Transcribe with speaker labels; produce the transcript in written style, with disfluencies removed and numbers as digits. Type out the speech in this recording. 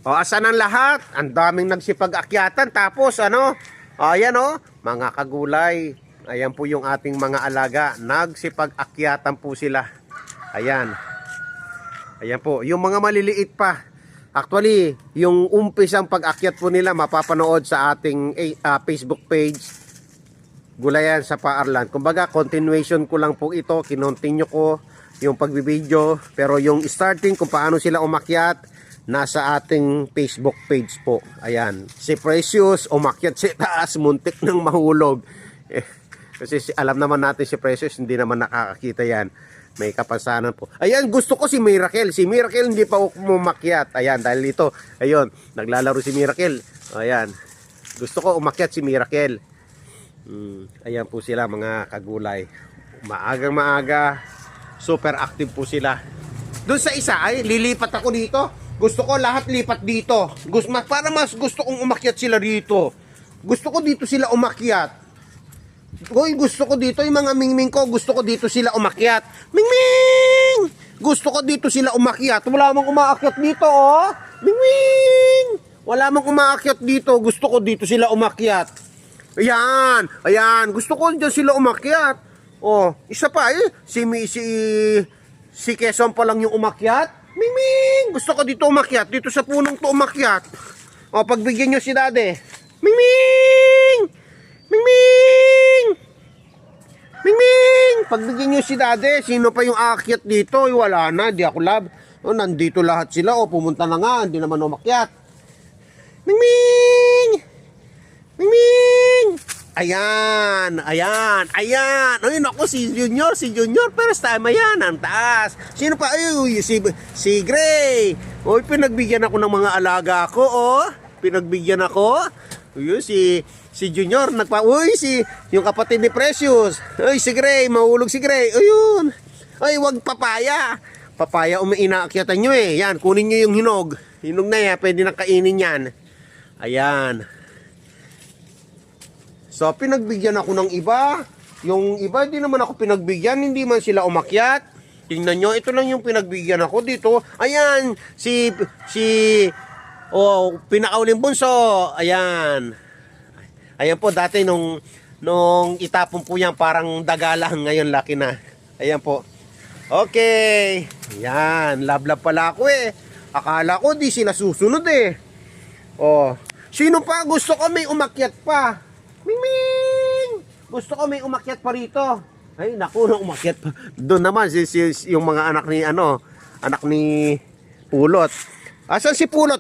Speaker 1: O, asan ang lahat? Ang daming nagsipag-akyatan. Tapos, ano? O, ayan o, mga kagulay. Ayan po yung ating mga alaga. Nagsipag-akyatan po sila. Ayan. Ayan po. Yung mga maliliit pa. Actually, yung umpisang pag-akyat po nila, mapapanood sa ating Facebook page. Gulayan sa Paarlan. Kumbaga, continuation ko lang po ito. Kinontinue ko yung pagbibideo. Pero yung starting kung paano sila umakyat, nasa ating Facebook page po. Ayan. Si Precious, umakyat si taas, muntik nang mahulog. Kasi alam naman natin si Precious, hindi naman nakakakita yan. May kapansanan po. Ayan, gusto ko si Miracle. Si Miracle hindi pa umakyat. Ayan, dahil dito, ayun, naglalaro si Miracle. Ayan. Gusto ko umakyat si Miracle. Ayan po sila mga kagulay. Maagang maaga, super active po sila. Doon sa isa, ay lilipat ako dito. Gusto ko lahat lipat dito. Para mas gusto kong umakyat sila dito. Gusto ko dito sila umakyat. Hoy, gusto ko dito yung mga mingming ko. Gusto ko dito sila umakyat. Mingming! Gusto ko dito sila umakyat. Wala mang umaakyat dito, oh. Mingming! Wala mang umaakyat dito. Gusto ko dito sila umakyat. Ayan. Ayan. Gusto ko dito sila umakyat. Oh, isa pa eh. Si Quezon pa lang yung umakyat. Mingming! Gusto ko dito umakyat. Dito sa punong to umakyat. O, pagbigyan nyo si Dade. Mingming! Mingming! Mingming! Pagbigyan nyo si Dade. Sino pa yung aakyat dito? Wala na. Di ako love. O, nandito lahat sila. O, pumunta na nga. Hindi naman umakyat. Mingming! Mingming! Ayan, ayan, ayan. Ayun ako, si Junior, first time, ayan, ang taas. Sino pa? Ay, si Gray. Uy, pinagbigyan ako ng mga alaga ko, oh. Pinagbigyan ako. Uy, si Junior, yung kapatid ni Precious. Uy, si Gray, mahulog si Gray. Ayun. Ay, wag papaya. Papaya, inaakyatan nyo eh. Yan, kunin nyo yung hinog. Hinog na yan, pwede nang kainin yan. Ayan. So, pinagbigyan ako ng iba. Yung iba, hindi naman ako pinagbigyan. Hindi man sila umakyat. Tingnan nyo, ito lang yung pinagbigyan ako dito. Ayan, pinakauling bunso. Ayan. Ayan po, dati nung itapon po yan, parang dagalang. Ngayon, laki na. Ayan po. Okay. Ayan, love pala ako eh. Akala ko, di sila susunod eh. Oh, sino pa? Gusto ko may umakyat pa. Mingming! Gusto ko may umakyat pa rito. Ay, naku, umakyat pa. Doon naman, yung mga anak ni Pulot. Asan si Pulot?